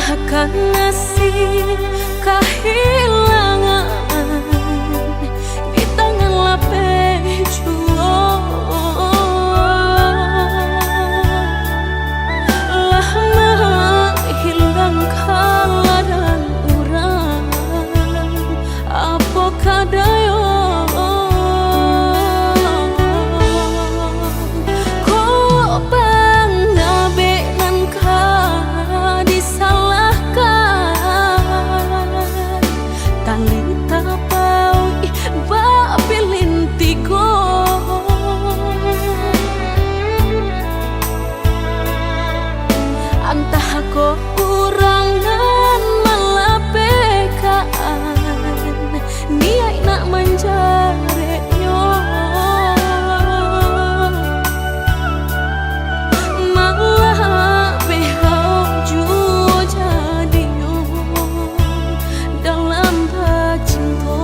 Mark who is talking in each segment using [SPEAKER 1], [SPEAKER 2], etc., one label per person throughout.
[SPEAKER 1] akan nasib kehilangan di tangan lapeh juang. Lah menghilangkan dan urang apa kadayo kurangan melapekaan niat nak menjaretnya malah behau jua jadinya dalam bercinta.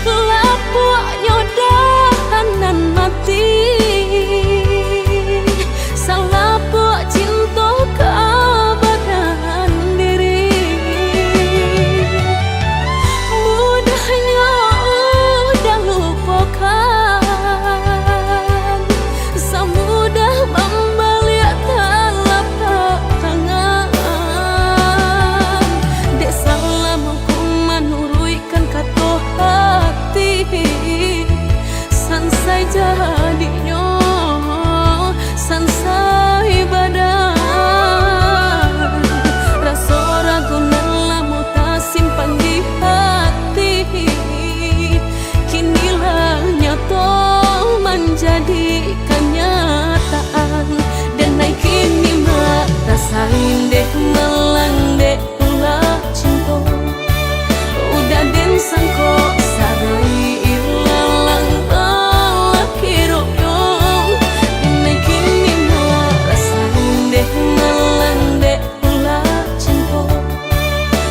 [SPEAKER 1] Lapuknya dahanan mati salah buat cinta kebadan diri. Mudahnya udah lupakan, semudah membalik telapak tangan. Dek salah mampu menurutkan kata hati sansai jadinya sansai badan. Rasa ragu nelamu tak simpan di hati, kinilah nyata menjadi kenyataan. Dan naik kini mak rasain deh melang deh ulah cinta udah den sangko sarai ilalang balak hirupnya. Dan naik kini mak rasain deh melang deh ulah cinta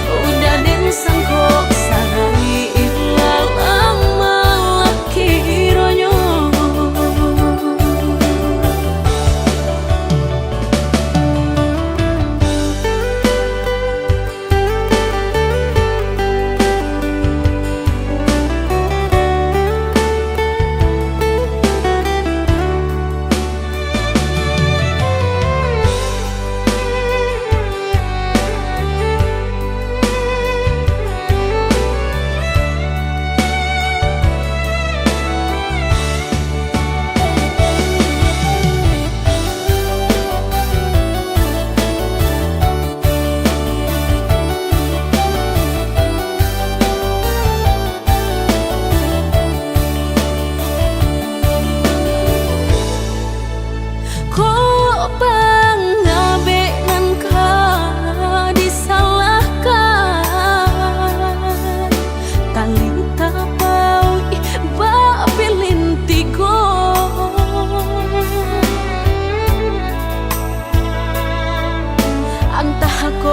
[SPEAKER 1] udah den sangko sarai ilalang balak hirupnya.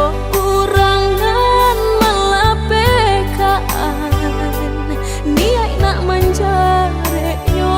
[SPEAKER 1] Kurangan melapekaan niat nak menjaretnya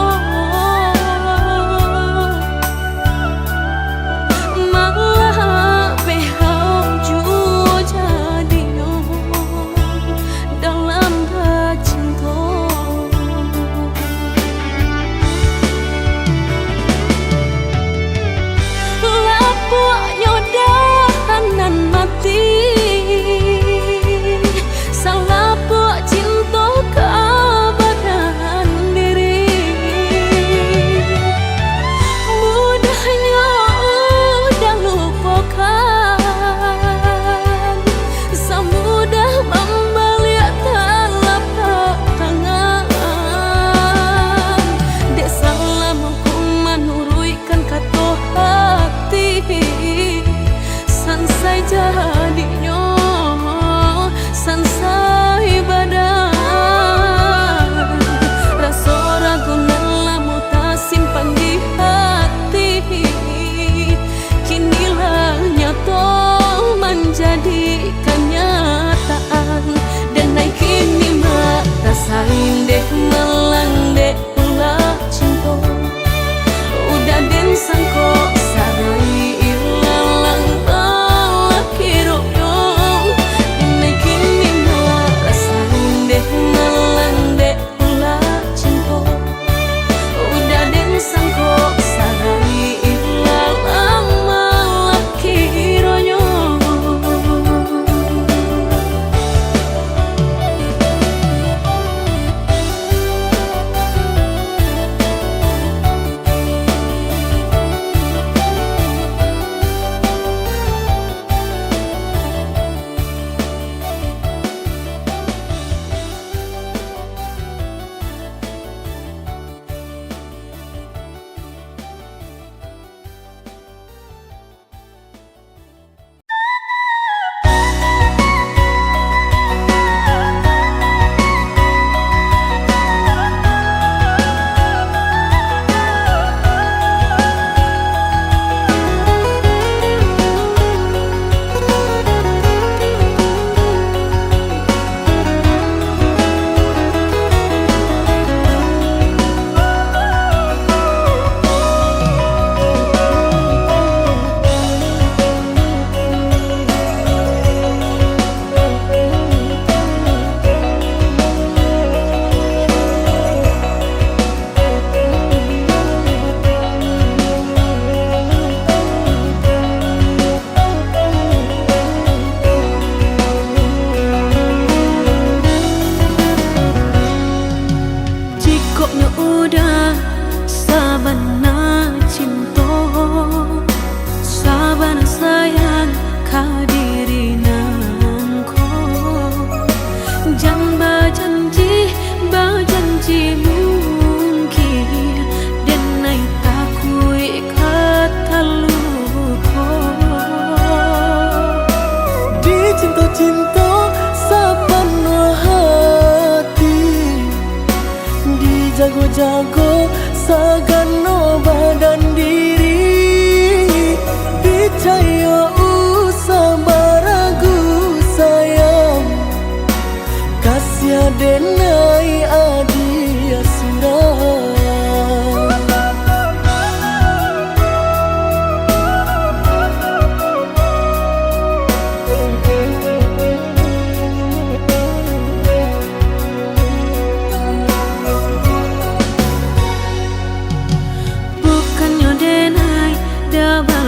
[SPEAKER 2] jago sagano badan diri, percaya usah baragu sayang, kasih denai adia surah.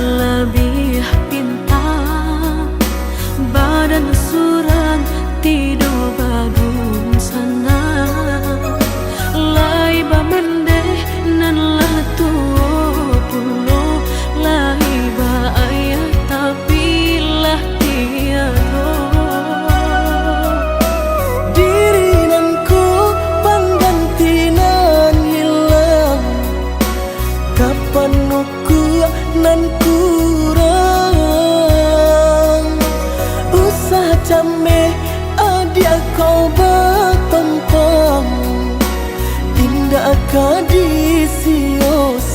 [SPEAKER 1] Lebih pintar badan surang tidur badung sana lai bamende nan lah tuo pulo lai ba ayah tapi lah tiado
[SPEAKER 2] Diri nanku panggantinan hilang, kapan nuku nan kurang, usah cameh adia kau bertempang, indah kadi sio-siokan.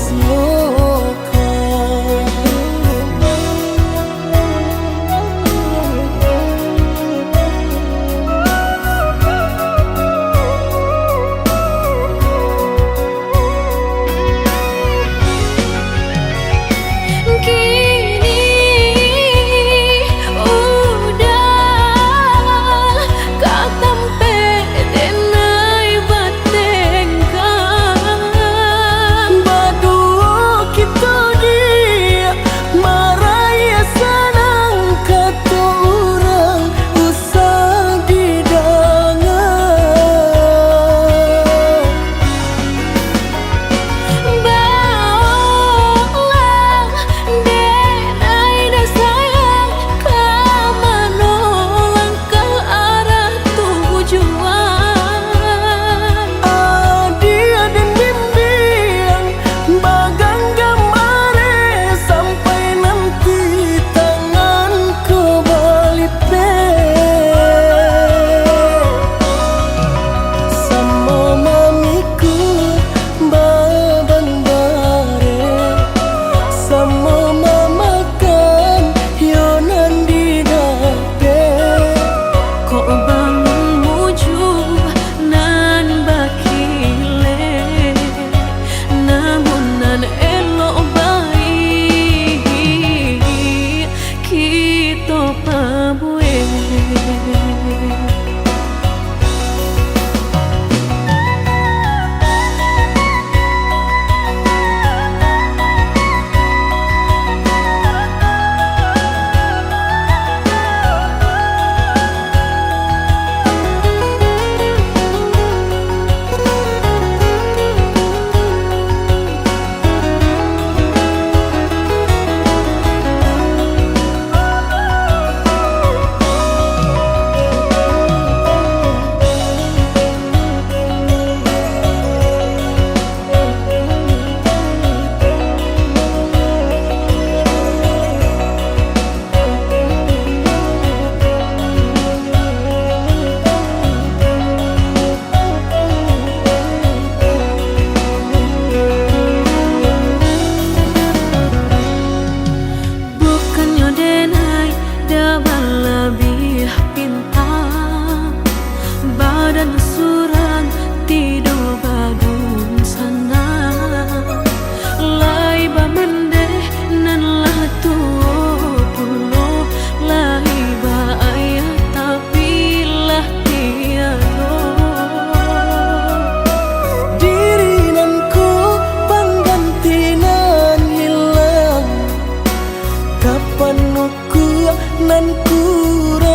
[SPEAKER 2] Nan kurang,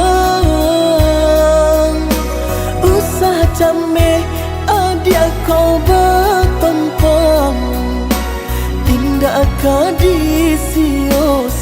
[SPEAKER 2] usah cameh adia kau bertempang, indah kadi sio-siokan.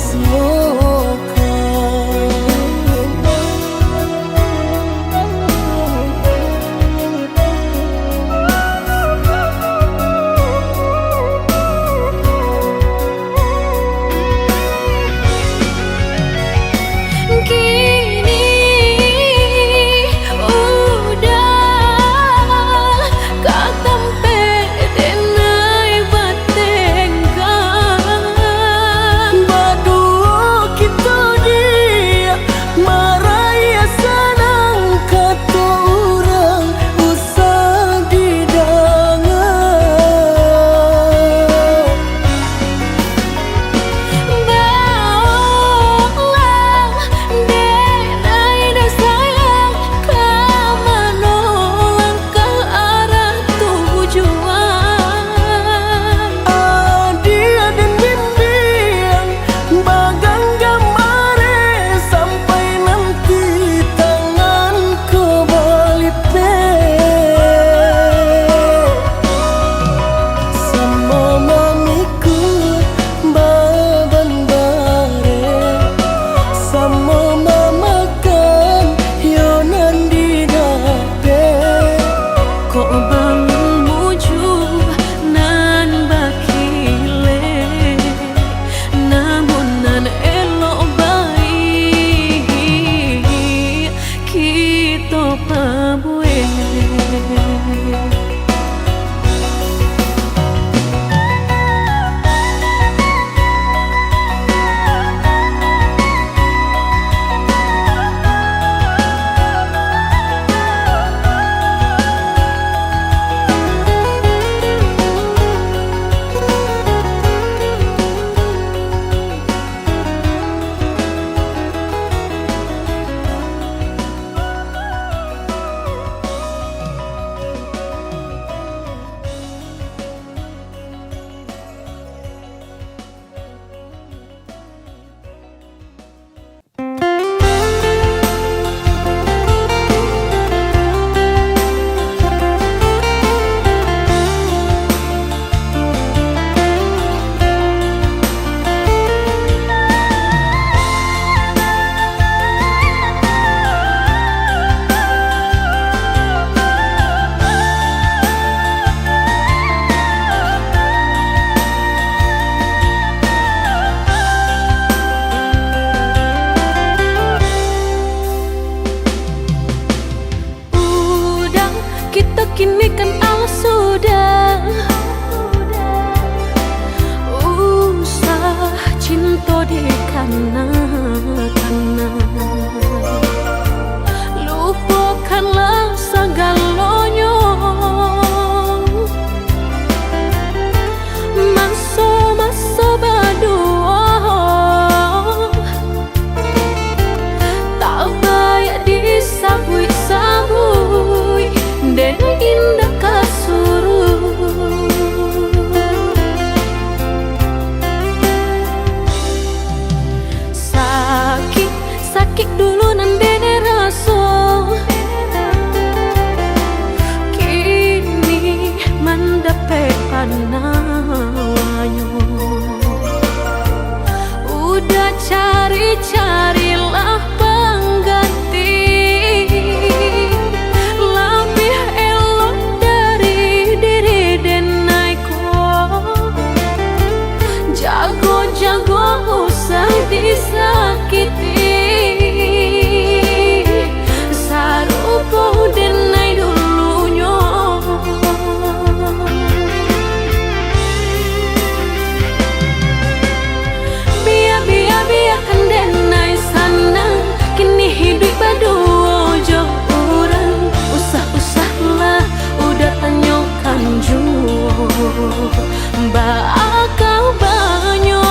[SPEAKER 1] Bakau banyong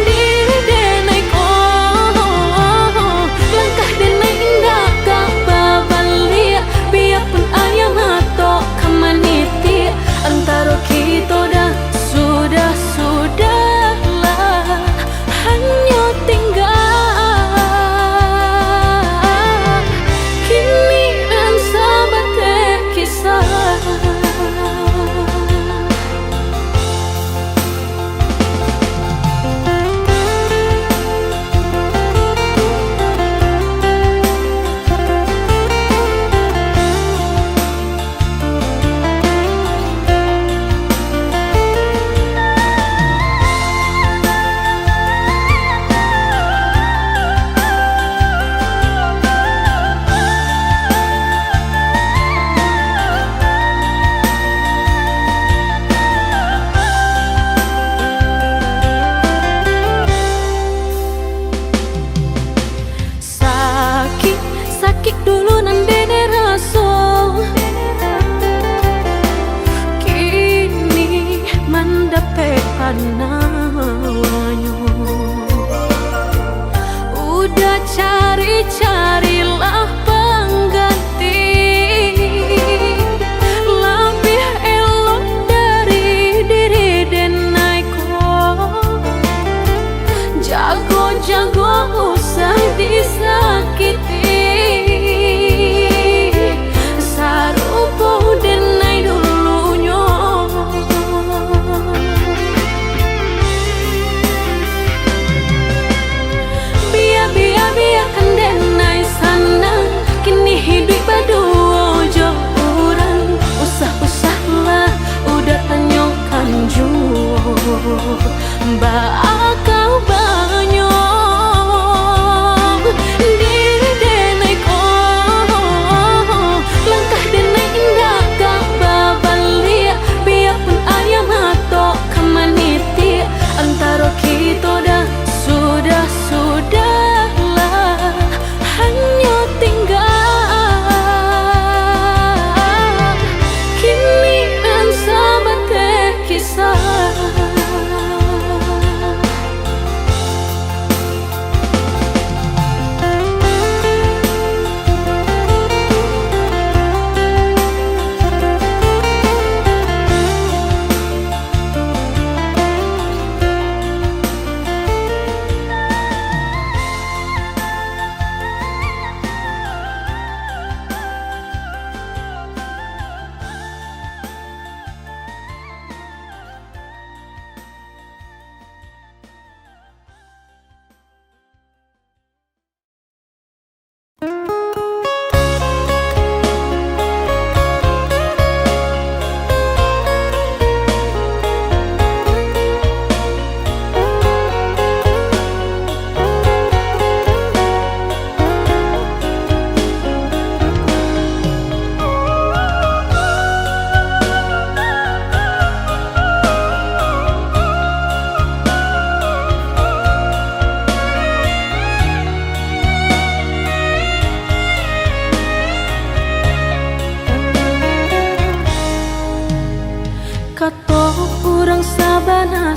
[SPEAKER 1] diri denai ko langkah denai indah kak babalia biarpun ayam atau kamaniti antara kita dah sudahlah hanya tinggal kini dan sahabat kisah. Sakit dulu nandene raso kini mendapat panawanyo udah carilah pengganti lebih elok dari diri denai ko jago usah disakiti hidup berdua jo orang usah-usahlah udah tanyakan jua bakau banyong diri denai ko langkah denai indah kak babalia biarpun ayam atau kamaniti antara kita dah sudahlah hanya tinggal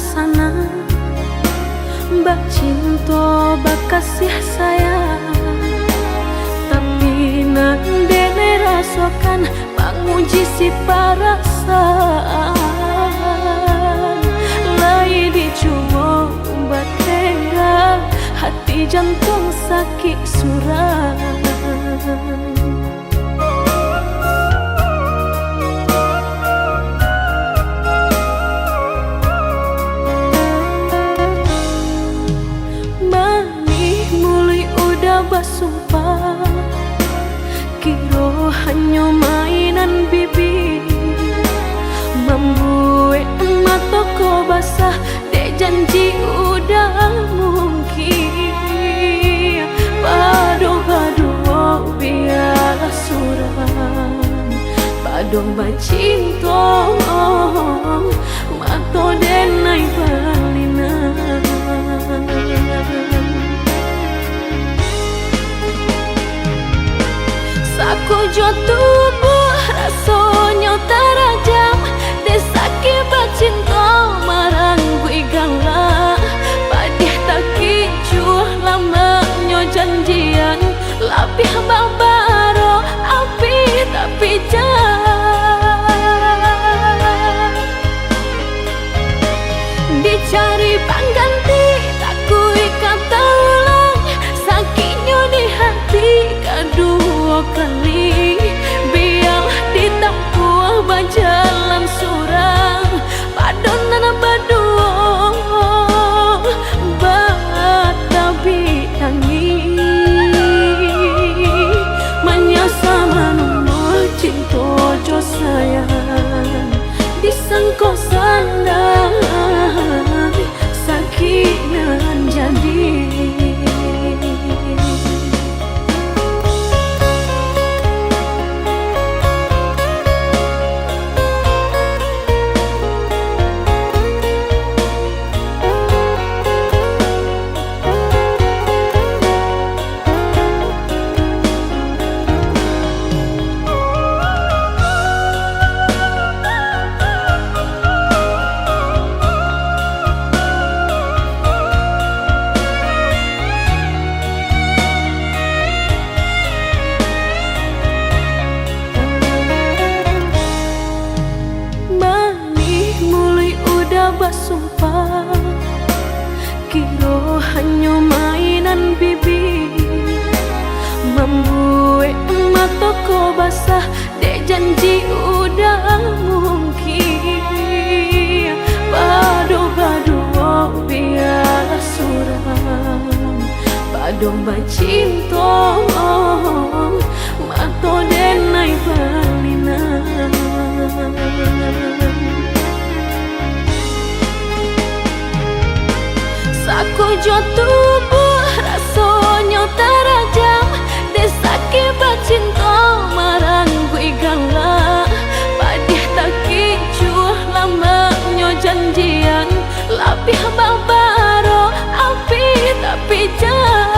[SPEAKER 1] sana bak cinta bak kasih sayang tapi nandene rasakan menguji si perasaan lai dicoba batengga hati jantung sakit suram. Sumpah kiro hanya mainan bibir membuat mataku basah dek janji udah mungkin padu biarlah suram padu bacinta mato denai balinan. Aku jo tubuh rasanya teraja kali, biar ditempuh berjalan surang padonan berdua batabi tangi menyasa menunggu cinta jo sayang disangko sandang sakinan jadi. Bersumpah kira hanya mainan bibi membuat mataku basah dek janji udah mungkin badu-badu biar suram badu bacinta mato denai balinan. Saku jo tubuh rasanya terajam desaki bacinta marang gue galak padih tak kicuh lamanya janjian lapih babaro api tapi jah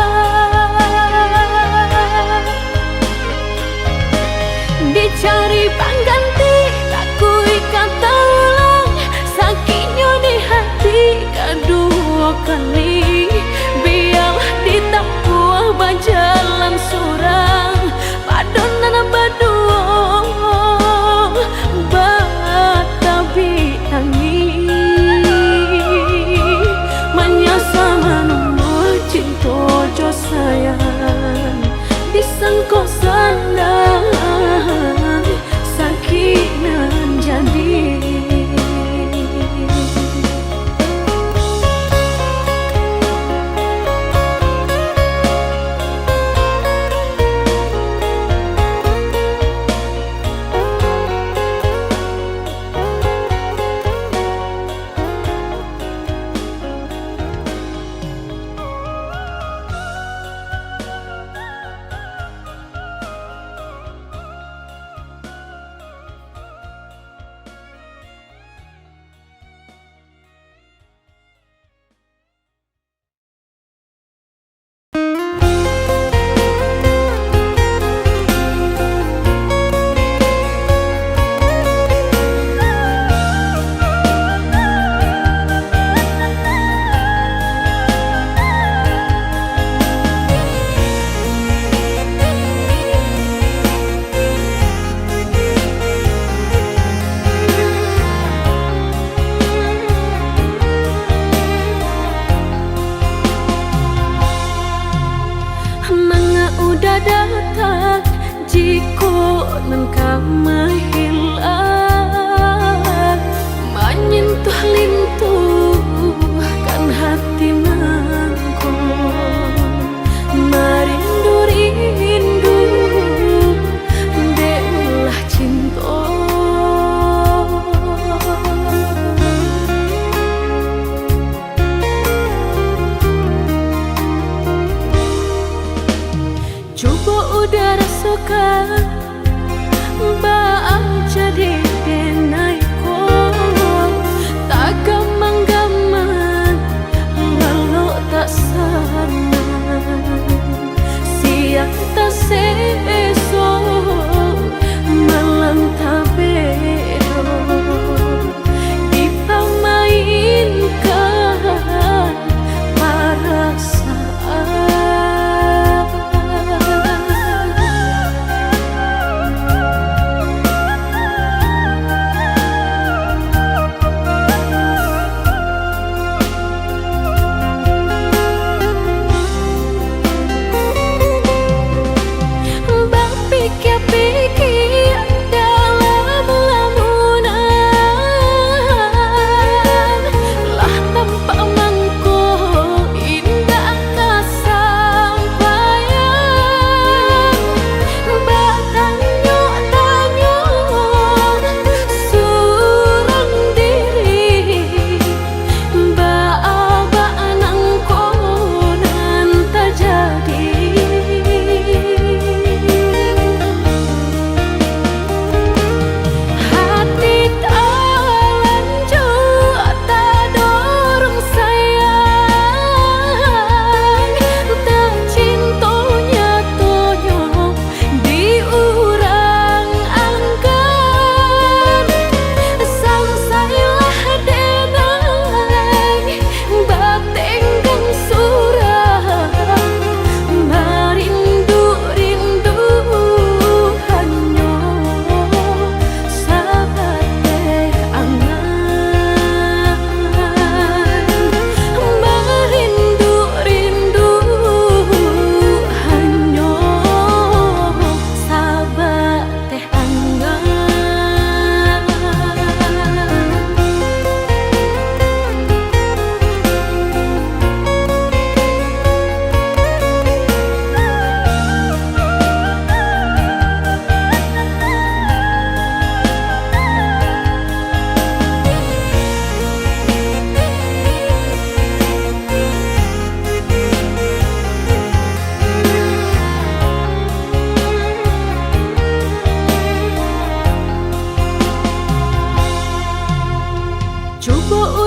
[SPEAKER 1] dicari pengganti tak kui kata ulang sakitnya di hati kedua kali biar ditempuh berjalan surang padonan berdua batabi tangi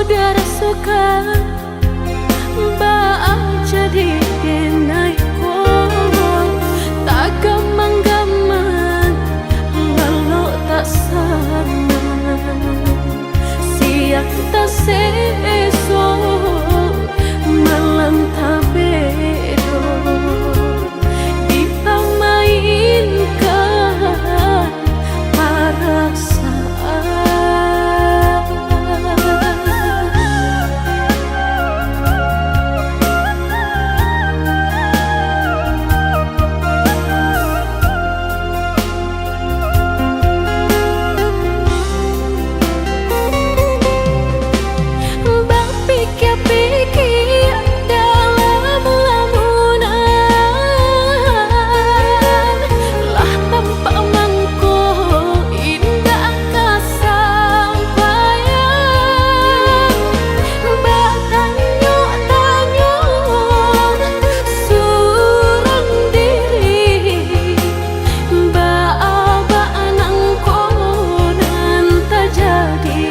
[SPEAKER 1] saudara suka Baak jadi naiko tak gamang-gamang walau tak sama siang tak seso malam tak bedo dipermainkan perasaan. Pikir-pikir dalam lamunan lah tampak mangko indah kesampaian batanyok-tanyok surang diri baaba nangko dan tak jadi.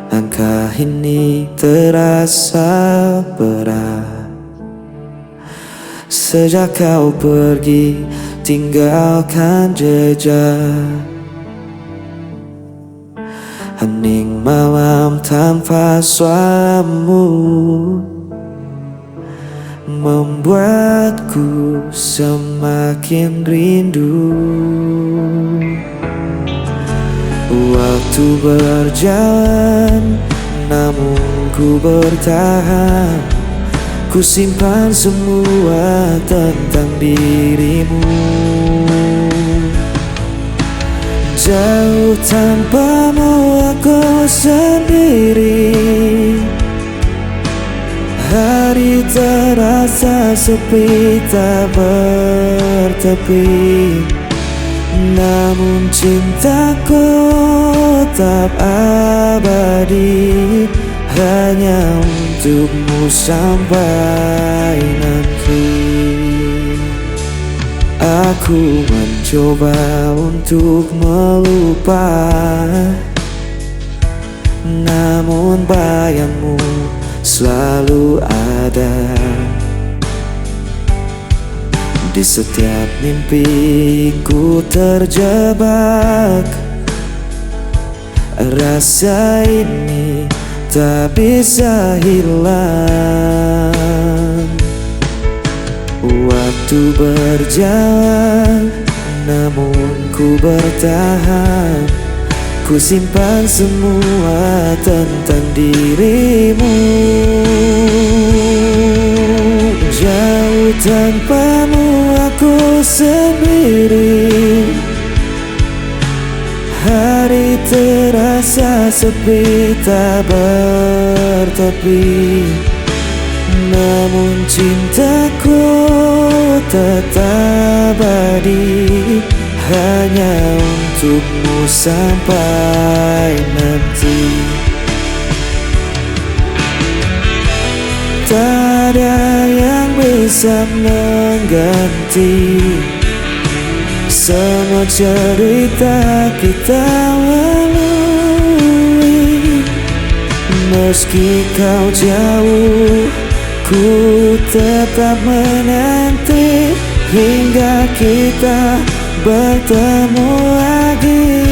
[SPEAKER 2] Langkah ini terasa berat sejak kau pergi tinggalkan jejak. Hening malam tanpa suaramu membuatku semakin rindu. Waktu berjalan, namun ku bertahan. Ku simpan semua tentang dirimu. Jauh tanpamu aku sendiri. Hari terasa sepi tak bertepi. Namun cintaku tetap abadi, hanya untukmu sampai nanti. Aku mencoba untuk melupa, namun bayangmu selalu ada. Di setiap mimpi ku terjebak. Rasa ini tak bisa hilang. Waktu berjalan, namun ku bertahan. Ku simpan semua tentang dirimu. Jauh tanpamu aku sendiri. Hari terasa sepi tak bertepi. Namun cintaku tetap abadi, hanya untukmu sampai nanti. Tak ada yang bisa mengganti semua cerita kita lalui. Meski kau jauh, ku tetap menanti hingga kita bertemu lagi.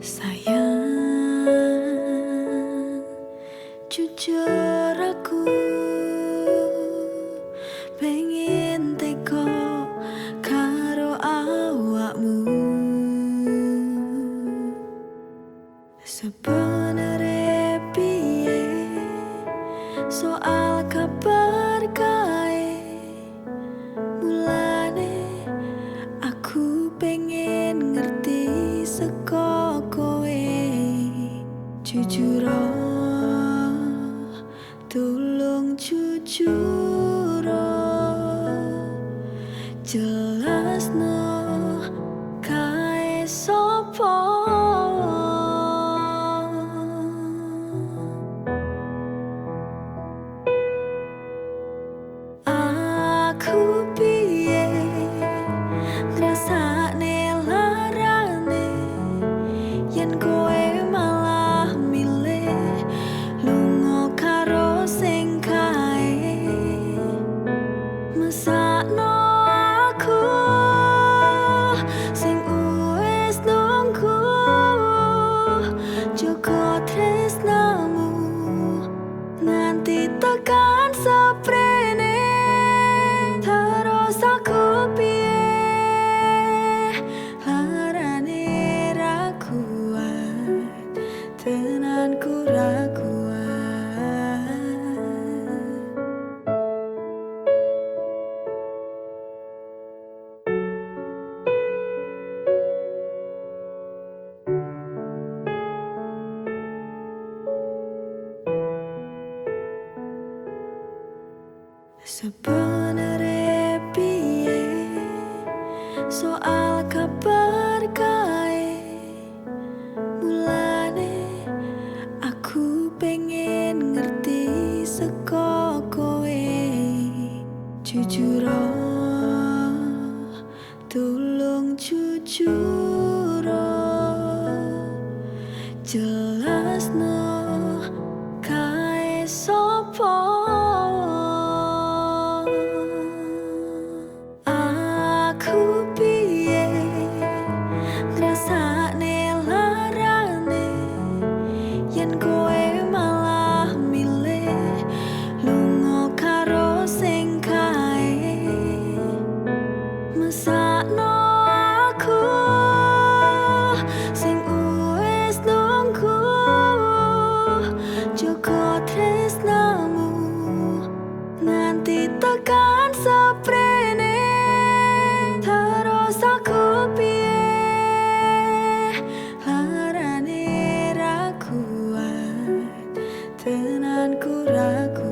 [SPEAKER 1] Sayang, jujur aku pengen teko karo awakmu. Sebenere piye soal kabar kae, mulane aku pengen ngerti saka kowe. Jujur, tolong jujur, jelasno kae sopo. Aku piye ngrasakne larane yen kowe malah milih lunga karo sing kae. Mesakno aku sing wis nunggu, joko tresnamu nganti tekan seprene. Terus aku piye larane ra kuat, tenanku ra kuat. Sebenere piye soal kabar kae, mulane aku pengen ngerti saka kowe. Jujur, tolong jujur, jelasno kae sopo. Aku piye ngrasakne larane yen kowe malah milih lunga karo sing kae. Mesakno aku sing wis nunggu, joko tresnamu nganti tekan seprene. Terus aku piye larane ra kuat, tenanku ra kuat.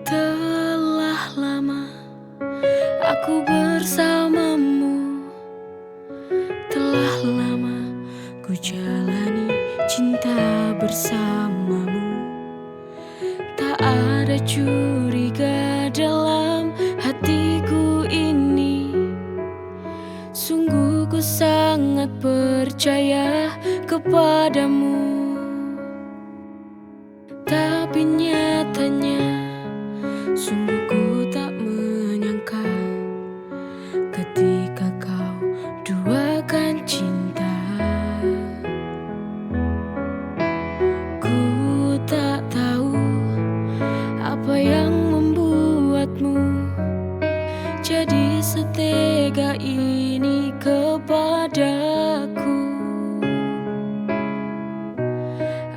[SPEAKER 1] Telah lama aku bersamamu, telah lama ku jalani cinta bersamamu. Tak ada curiga dalam hatiku ini. Sungguh ku sangat percaya kepadamu. Tapi nyatanya sungguh ku tak menyangka ketika kau duakan cinta. Ku tak tahu apa yang membuatmu jadi setega ini kepadaku.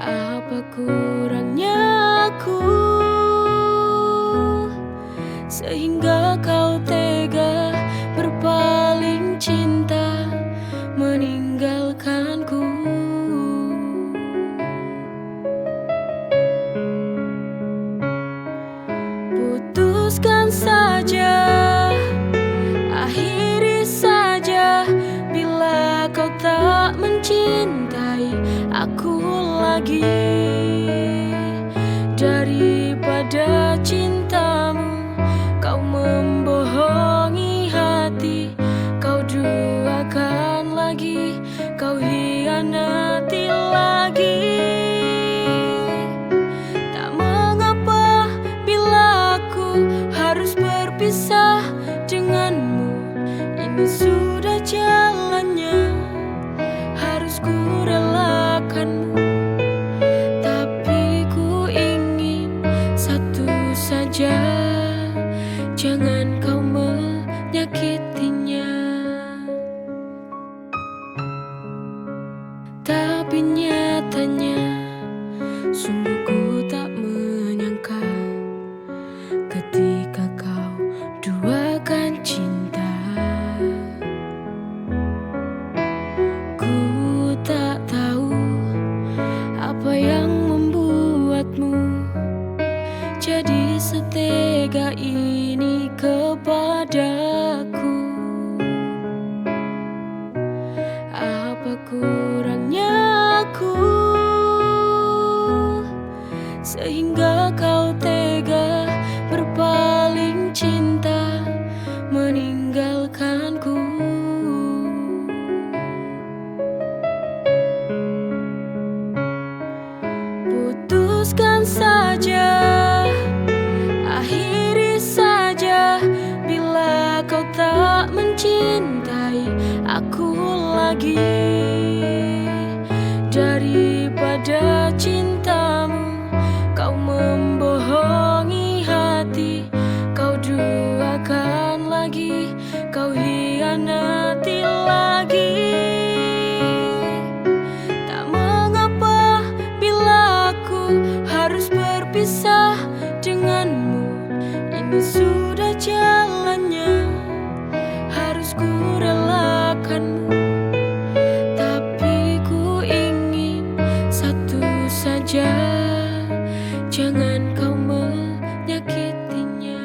[SPEAKER 1] Apa kurangnya aku sehingga kau tega berpaling cinta meninggalkanku. Putuskan saja, akhiri saja bila kau tak mencintai aku lagi. Daripada cintamu kau membohongi hati, kau duakan lagi, kau hianati lagi. Tak mengapa bila aku harus berpisah denganmu, ini sudah jalannya, harus ku relakanmu. Tapi ku ingin satu saja, jangan kau menyakitinya. Tapi nyatanya sungguh ku tak menyangka ketika kau duakan cinta. Ku tak tahu apa yang membuatmu jadi setega ini kepadaku. Apa kurangnya aku sehingga kau tega berpaling cinta meninggalkanku. Putuskan saja, akhiri saja bila kau tak mencintai aku lagi. Daripada cintamu kau membohongi hati, kau duakan lagi, kau hianati lagi. Tak mengapa bila aku harus berpisah denganmu, ini sudah jalannya, harus ku relakanmu. Tapi ku ingin satu saja, jangan kau menyakitinya.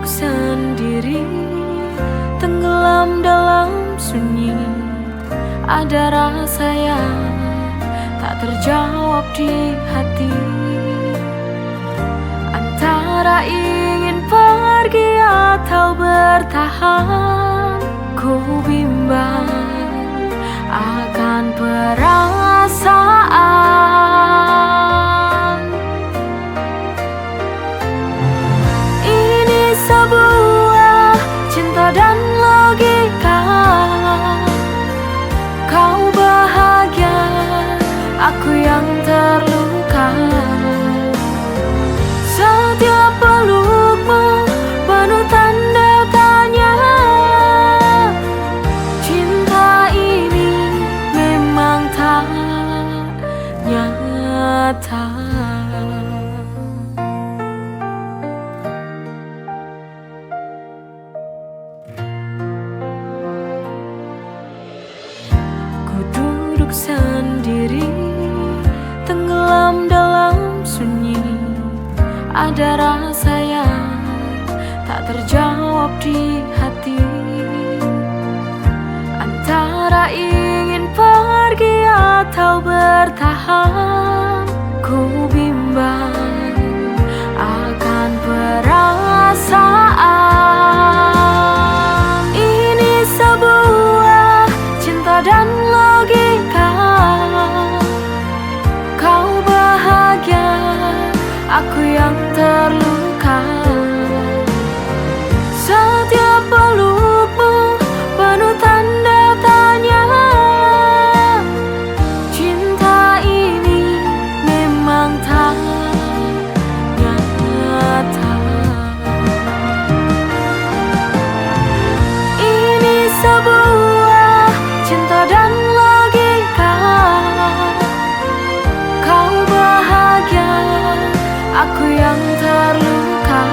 [SPEAKER 1] Sendiri tenggelam dalam sunyi, ada rasa yang tak terjawab di hati. Antara ingin pergi atau bertahan, ku bimbang akan perasaan. Ini sebuah cinta dan logika. Kau bahagia, aku yang terluka. Setiap Ada rasa yang tak terjawab di hati, antara ingin pergi atau bertahan. Ku bimbang akan perasaan ini, sebuah cinta dan logika. Kau bahagia, aku yang terluka. Setiap pelukmu penuh tanda tanya. Cinta ini memang tak nyata. Ini sebuah cinta dan logika. Kau bahagia, aku yang terluka.